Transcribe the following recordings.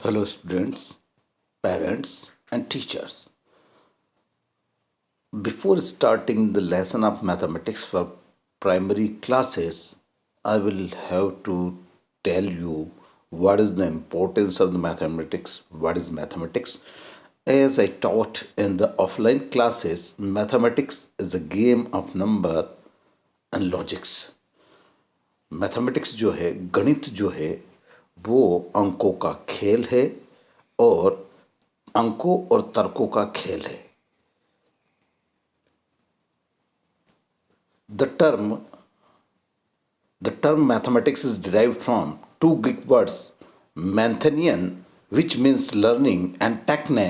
Hello, students, parents, and teachers. Before starting the lesson of mathematics for primary classes, I will have to tell you what is the importance of the mathematics, what is mathematics. As I taught in the offline classes, mathematics is a game of number and logics. Mathematics जो है, गणित जो है, वो अंकों का खेल है और अंकों और तर्कों का खेल है. The term the term mathematics is derived from two Greek words, Manthenian, which means learning, and techne,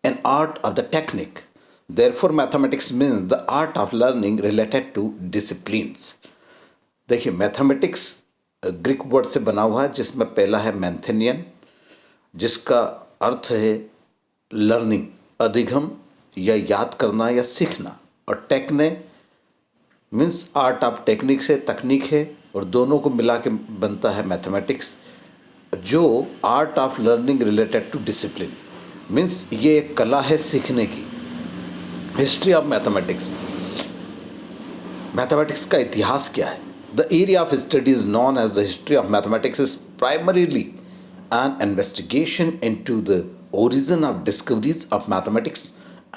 an art of the technique. Therefore, mathematics means the art of learning related to disciplines. देखिए, mathematics Greek word से बना हुआ है जिसमें पहला है मैंथेनियन, जिसका अर्थ है लर्निंग, अधिगम या याद करना या सीखना, और टेक्ने मीन्स आर्ट ऑफ टेक्निक से तकनीक है, और दोनों को मिला के बनता है मैथमेटिक्स, जो art of learning related to discipline means ये एक कला है सीखने की. हिस्ट्री ऑफ मैथमेटिक्स, मैथमेटिक्स का इतिहास क्या है? The area of study is known as the history of mathematics is primarily an investigation into the origin of discoveries of mathematics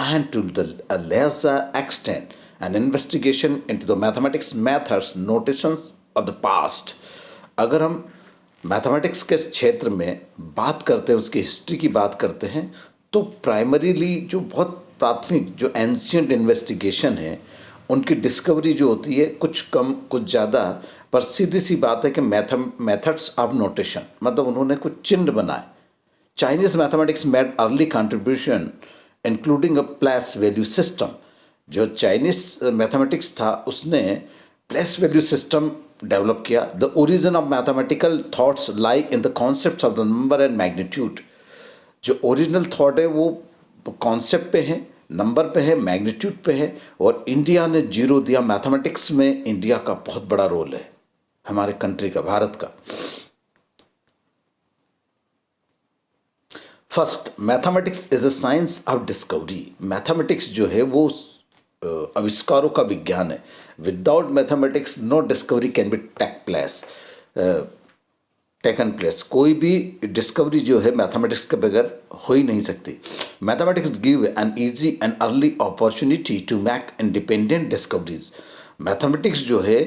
and to a lesser extent an investigation into the mathematics methods notations of the past. अगर हम mathematics के क्षेत्र में बात करते हैं, उसकी history की बात करते हैं, तो प्राइमरीली जो बहुत प्राथमिक जो एंशियंट इन्वेस्टिगेशन है, उनकी डिस्कवरी जो होती है कुछ कम कुछ ज़्यादा, पर सीधी सी बात है कि मेथड्स ऑफ नोटेशन, मतलब उन्होंने कुछ चिन्ह बनाए. Chinese mathematics made early contribution including a place value system. जो चाइनीज़ मैथमेटिक्स था उसने प्लेस वैल्यू सिस्टम डेवलप किया. The origin of mathematical thoughts lie in the concept of the number and magnitude. जो ओरिजिनल थॉट है वो concept पे है, number पे है, मैग्नीट्यूड पे है, और इंडिया ने जीरो दिया. मैथमेटिक्स में इंडिया का बहुत बड़ा रोल है, हमारे कंट्री का, भारत का. First, mathematics is a science of discovery. Mathematics जो है वो आविष्कारों का विज्ञान है. Without mathematics no discovery can be taken place. कोई भी डिस्कवरी जो है मैथमेटिक्स के बगैर हो ही नहीं सकती. Mathematics give an easy and early opportunity to make independent discoveries. Mathematics जो है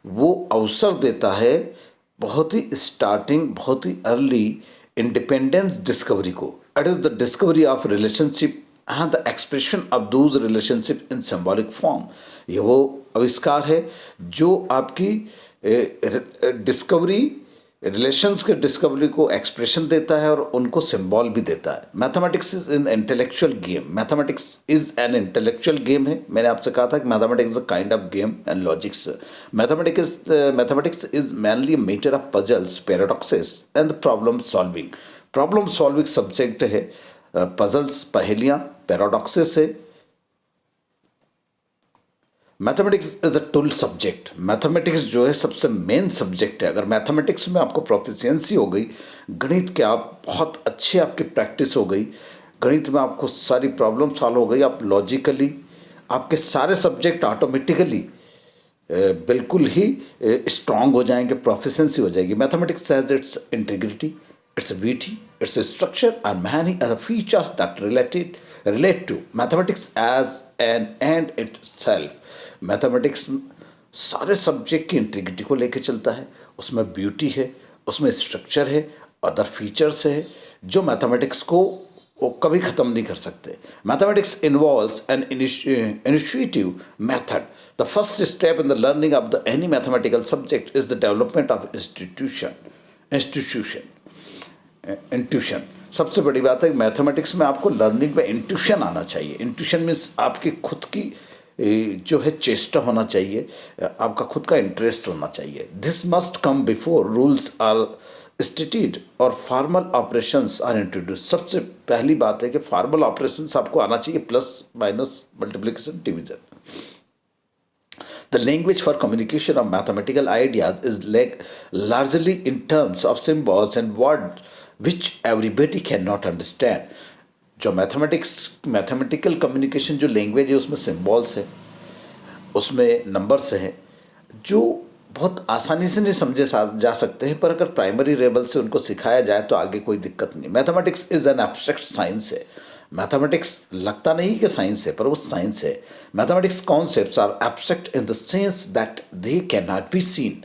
वो अवसर देता है बहुत ही स्टार्टिंग, बहुत ही अर्ली इंडिपेंडेंट डिस्कवरी को. It is the discovery of relationship and the expression of those relationship in symbolic form. ये वो आविष्कार है जो आपकी डिस्कवरी, रिलेशंस के डिस्कवरी को एक्सप्रेशन देता है और उनको सिंबल भी देता है. Mathematics is in intellectual game. Mathematics is an intellectual game है. मैंने आपसे कहा था कि mathematics is a kind of game and logics. Mathematics is mainly matter of puzzles, paradoxes and problem solving. Problem solving subject है, puzzles पहेलियाँ, paradoxes है. Mathematics is a tool subject. Mathematics जो है सबसे मेन सब्जेक्ट है. अगर mathematics में आपको प्रोफिशिएंसी हो गई, गणित के आप बहुत अच्छे, आपकी प्रैक्टिस हो गई, गणित में आपको सारी प्रॉब्लम सॉल्व हो गई, आप लॉजिकली, आपके सारे सब्जेक्ट ऑटोमेटिकली बिल्कुल ही स्ट्रांग हो जाएंगे, प्रोफिशिएंसी हो जाएगी. Mathematics has its integrity, its beauty, its structure, and many other features that relate to mathematics as an end itself. Mathematics सारे सब्जेक्ट की इंटीग्रिटी को लेकर चलता है. उसमें ब्यूटी है, उसमें स्ट्रक्चर है, अदर फीचर्स है जो मैथमेटिक्स को वो कभी ख़त्म नहीं कर सकते. Mathematics involves an initiative method. The first step in the learning of the any mathematical subject is the development of intuition. सबसे बड़ी बात है मैथमेटिक्स में आपको लर्निंग में इंट्यूशन आना चाहिए. इंट्यूशन मीन्स आपकी खुद की जो है चेष्टा होना चाहिए, आपका खुद का इंटरेस्ट होना चाहिए. This must come before rules are stated और फॉर्मल ऑपरेशंस आर इंट्रोड्यूस. सबसे पहली बात है कि फॉर्मल ऑपरेशंस आपको आना चाहिए, plus minus multiplication division. The language for communication of mathematical ideas is like largely in terms of symbols and words which everybody cannot understand. जो मैथमेटिकल कम्युनिकेशन जो लैंग्वेज है उसमें सिम्बॉल्स है, उसमें नंबर्स हैं जो बहुत आसानी से नहीं समझे जा सकते हैं, पर अगर प्राइमरी लेवल से उनको सिखाया जाए तो आगे कोई दिक्कत नहीं। Mathematics is an abstract science है। मैथमेटिक्स लगता नहीं कि साइंस है, पर वो साइंस है। Mathematics concepts are abstract in the sense that they can not be seen,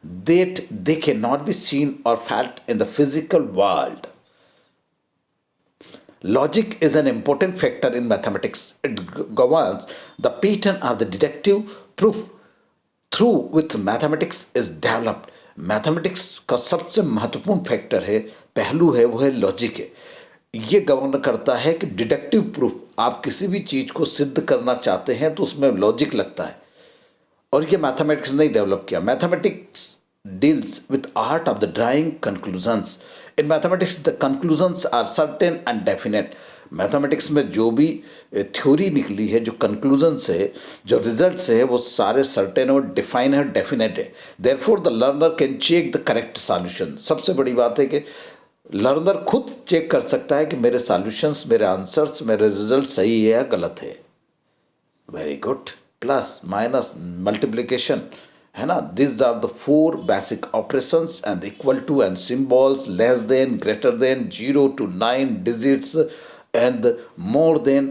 that they can not be seen और felt in the physical world. Logic is an important factor in mathematics. It governs the pattern of the deductive proof through which mathematics is developed. Mathematics का सबसे महत्वपूर्ण factor है, पहलू है, वो है logic है। ये गवर्न करता है कि डिडक्टिव प्रूफ, आप किसी भी चीज़ को सिद्ध करना चाहते हैं तो उसमें लॉजिक लगता है, और ये मैथमेटिक्स ने डेवलप किया। Mathematics deals with art of the drawing conclusions. In mathematics the conclusions are certain and definite. Mathematics में जो भी थ्योरी निकली है, जो कंक्लूजन्स है, जो रिजल्ट्स है, वो सारे सर्टेन और डिफाइन है, डेफिनेट है। Therefore the learner can check the correct solution. सबसे बड़ी बात है कि लर्नर खुद चेक कर सकता है कि मेरे सॉल्यूशंस, मेरे आंसर्स, मेरे रिजल्ट सही है या गलत है। Very good. Plus minus multiplication है ना, this are the 4 basic operations and equal to and symbols, less than, greater than, 0 to 9 digits and more than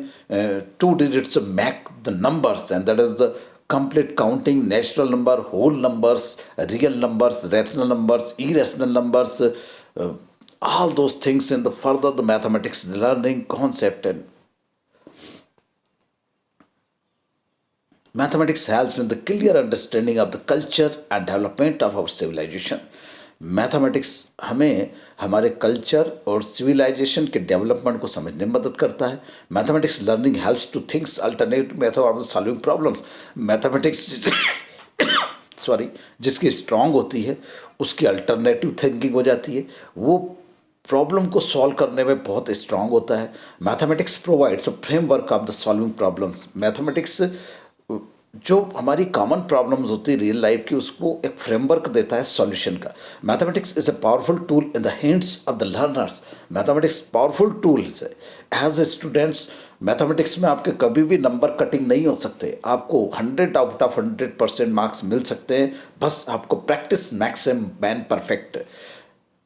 2 digits make the numbers, and that is the complete counting, natural number, whole numbers, real numbers, rational numbers, irrational numbers, all those things in the further the mathematics learning concept. And mathematics helps in the clear understanding of the culture and development of our civilization. Mathematics हमें हमारे culture और civilisation के development को समझने में मदद करता है। Mathematics learning helps to thinks alternative method of solving problems. Mathematics sorry जिसकी स्ट्रांग होती है उसकी अल्टरनेटिव थिंकिंग हो जाती है, वो प्रॉब्लम को सॉल्व करने में बहुत स्ट्रांग होता है। Mathematics provides a framework of the solving problems. Mathematics जो हमारी कॉमन प्रॉब्लम्स होती है रियल लाइफ की, उसको एक फ्रेमवर्क देता है सॉल्यूशन का। Mathematics is a powerful tool in the hands of the learners. Mathematics powerful tools है। एज ए स्टूडेंट्स मैथमेटिक्स में आपके कभी भी नंबर कटिंग नहीं हो सकते, आपको 100 आउट ऑफ 100% मार्क्स मिल सकते हैं, बस आपको practice makes a man perfect.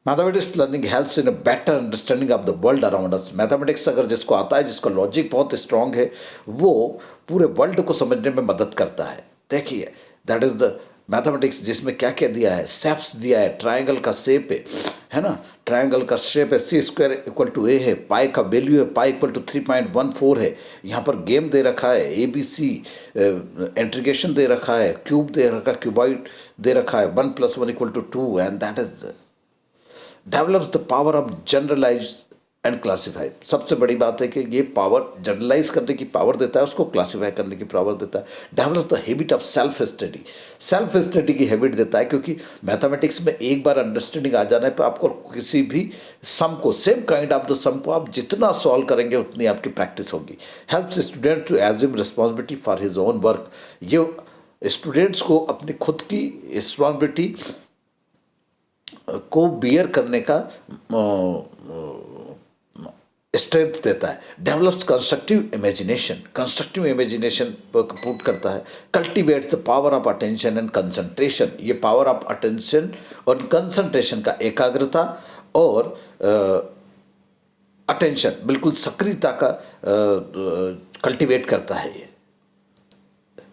Mathematics learning helps in a better understanding of the world around us. Mathematics अगर जिसको आता है, जिसका लॉजिक बहुत स्ट्रांग है, वो पूरे वर्ल्ड को समझने में मदद करता है। देखिए दैट इज़ द मैथमेटिक्स, जिसमें क्या क्या दिया है, शेप्स दिया है, ट्राइंगल का शेप है ना, ट्राइंगल का शेप है, c² = a है, पाई का वैल्यू है, पाई = 3.14 है। यहाँ पर गेम दे रखा है, ABC इंटीग्रेशन दे रखा है, क्यूब दे रखा है, क्यूबॉइड दे रखा है, 1 + 1 = 2, and that is develops the power of generalize and classify. सबसे बड़ी बात है कि ये पावर जनरलाइज करने की पावर देता है, उसको क्लासीफाई करने की पावर देता है। Develops the habit of self study. Self study की हैबिट देता है, क्योंकि मैथमेटिक्स में एक बार अंडरस्टैंडिंग आ जाने पर आपको किसी भी सम को, same kind of the sum को आप जितना सॉल्व करेंगे उतनी आपकी प्रैक्टिस होगी। Helps student to assume responsibility for his own work. ये स्टूडेंट्स को अपनी खुद की रिस्पॉन्सिबिलिटी को बियर करने का स्ट्रेंथ देता है। Develops constructive imagination. Constructive imagination put करता है। Cultivates the power of attention and concentration. ये पावर ऑफ अटेंशन और कंसंट्रेशन का, एकाग्रता और अटेंशन, बिल्कुल सक्रियता का कल्टिवेट करता है ये।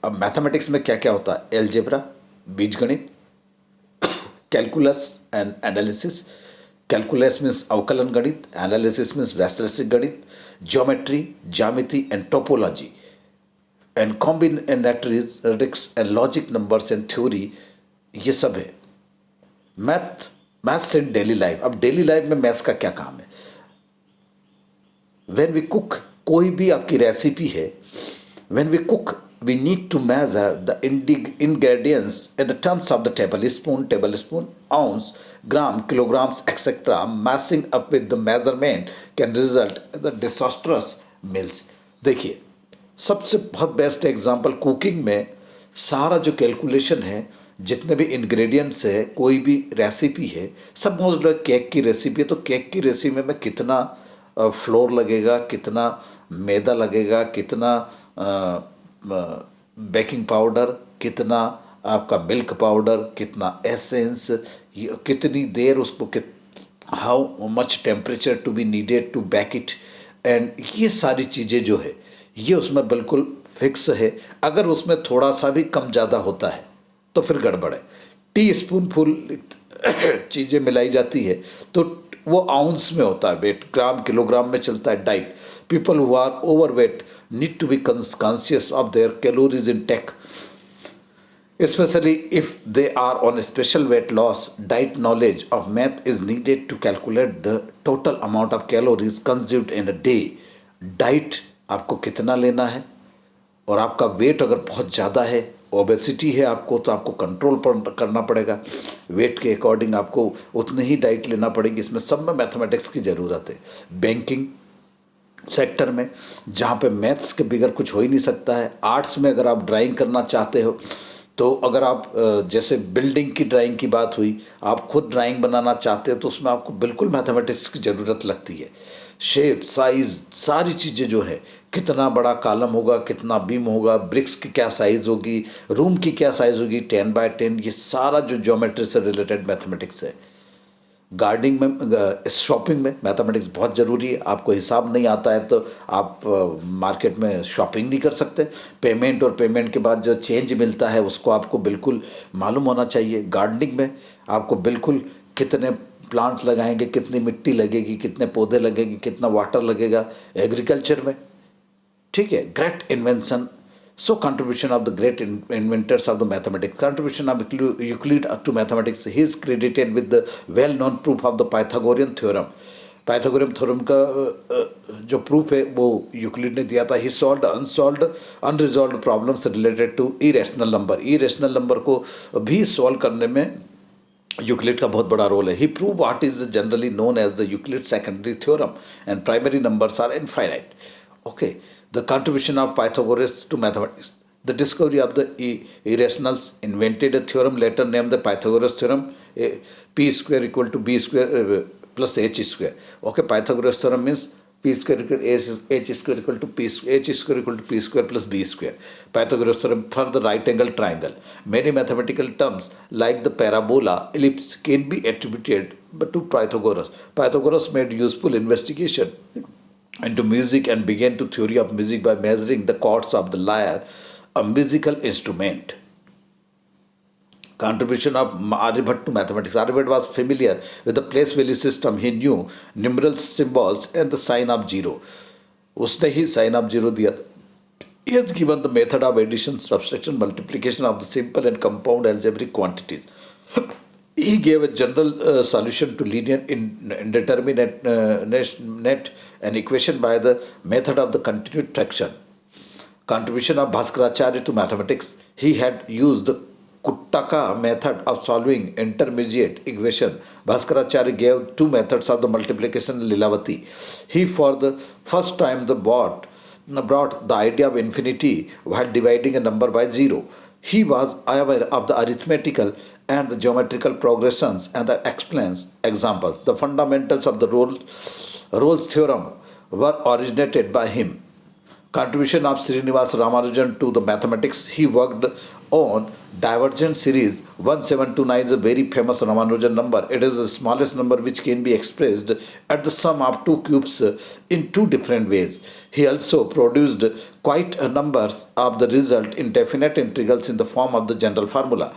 अब मैथमेटिक्स में क्या क्या होता है? एलजेब्रा, बीजगणित, calculus and analysis. Calculus means अवकलन गणित, एनालिसिस मीन्स वैश्लेषिक गणित, ज्योमेट्री, ज्यामिति and topology, and combinatorics and logic, numbers and theory, ये सब है। मैथ्स इन डेली लाइफ। अब डेली लाइफ में मैथ्स का क्या काम है? व्हेन वी कुक, कोई भी आपकी रेसिपी है, when we cook we need to measure the ingredients in the terms of the tablespoon, ounce, gram, kilograms, etc. Messing up with the measurement can result in the disastrous meals. देखिए सबसे बहुत best example cooking में सारा जो calculation है, जितने भी ingredients है, कोई भी रेसिपी है, सब मोस्ट लाइक केक की रेसिपी है, तो केक की रेसिपी में कितना फ्लोर लगेगा, कितना मैदा लगेगा, कितना बेकिंग पाउडर, कितना आपका मिल्क पाउडर, कितना एसेंस, कितनी देर उसको, how much temperature to be needed to bake it, and ये सारी चीज़ें जो है ये उसमें बिल्कुल फिक्स है। अगर उसमें थोड़ा सा भी कम ज़्यादा होता है तो फिर गड़बड़ है। टी स्पून फुल चीज़ें मिलाई जाती है तो वो आउंस में होता है, वेट ग्राम किलोग्राम में चलता है diet. People who are overweight need to be conscious of their calories intake, especially if they are on a special weight loss. Diet knowledge of math is needed to calculate the total amount of calories consumed in a day. Diet आपको कितना लेना है, और आपका wait अगर बहुत ज़्यादा है, ओबेसिटी है आपको, तो आपको कंट्रोल पर करना पड़ेगा। वेट के अकॉर्डिंग आपको उतनी ही डाइट लेना पड़ेगी। इसमें सब में मैथमेटिक्स की ज़रूरत है। बैंकिंग सेक्टर में जहाँ पे मैथ्स के बगैर कुछ हो ही नहीं सकता है। आर्ट्स में अगर आप ड्राइंग करना चाहते हो तो अगर आप जैसे बिल्डिंग की ड्राइंग की बात हुई, आप खुद ड्राइंग बनाना चाहते हो तो उसमें आपको बिल्कुल मैथमेटिक्स की ज़रूरत लगती है। शेप, साइज़, सारी चीज़ें जो है, कितना बड़ा कॉलम होगा, कितना बीम होगा, ब्रिक्स की क्या साइज़ होगी, रूम की क्या साइज़ होगी, 10x10, ये सारा जो ज्योमेट्री से रिलेटेड मैथमेटिक्स है। गार्डनिंग में, शॉपिंग में मैथमेटिक्स बहुत ज़रूरी है। आपको हिसाब नहीं आता है तो आप मार्केट में शॉपिंग नहीं कर सकते। पेमेंट और पेमेंट के बाद जो चेंज मिलता है उसको आपको बिल्कुल मालूम होना चाहिए। गार्डनिंग में आपको बिल्कुल कितने प्लांट्स लगाएंगे, कितनी मिट्टी लगेगी, कितने पौधे लगेंगे, कितना वाटर लगेगा। एग्रीकल्चर में, ठीक है, great invention. So contribution of the great inventors of the mathematics. Contribution of Euclid to mathematics. He is credited with the well-known proof of the Pythagorean theorem. Pythagorean theorem का जो proof है वो Euclid ने दिया था। He solve unsolve unresolve problems related to irrational number. Irrational number को भी solve करने में यूक्लिड का बहुत बड़ा रोल है। He prove what is generally known as the Euclid secondary theorem and primary numbers are infinite. Okay, the contribution of Pythagoras to mathematics. The discovery of the irrationals invented a theorem later named the Pythagoras theorem. P square equal to B square plus H square. Okay, Pythagoras theorem means P square equal to H square equal to H square equal to P square plus B square. Pythagoras theorem for the right angle triangle. Many mathematical terms like the parabola, ellipse can be attributed to Pythagoras. Pythagoras made useful investigation into music and began to theory of music by measuring the chords of the lyre, a musical instrument. Contribution of Aryabhatta to mathematics. Aryabhatta was familiar with the place value system. He knew numeral symbols and the sign of zero. उसने ही sign of zero दिया था। He has given the method of addition, subtraction, multiplication of the simple and compound algebraic quantities. He gave a general solution to linear indeterminate net an equation by the method of the continued fraction. Contribution of Bhaskaracharya to mathematics. He had used the Kuttaka method of solving intermediate equation. Bhaskaracharya gave two methods of the multiplication and Lilavati. He for the first time brought the idea of infinity while dividing a number by zero. He was aware of the arithmetical and the geometrical progressions and the explains examples. The fundamentals of the Rolle's theorem were originated by him. Contribution of Srinivasa Ramanujan to the mathematics. He worked on divergent series. 1729 is a very famous Ramanujan number. It is the smallest number which can be expressed at the sum of two cubes in two different ways. He also produced quite a number of the result in definite integrals in the form of the general formula.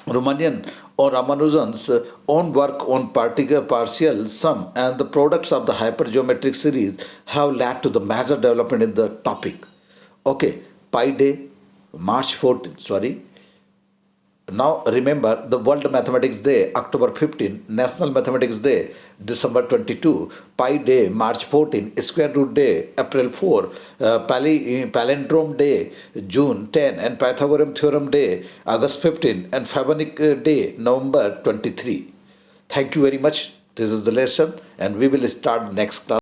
Romanian or Ramanujan's own work on partial sum and the products of the hypergeometric series have led to the major development in the topic. Okay, Pi Day, March 14th, sorry. Now remember the World Mathematics Day, October 15, National Mathematics Day, December 22, Pi Day, March 14, Square Root Day, April 4, Palindrome Day, June 10, and Pythagorean Theorem Day, August 15, and Fibonacci Day, November 23. Thank you very much. This is the lesson, and we will start next class.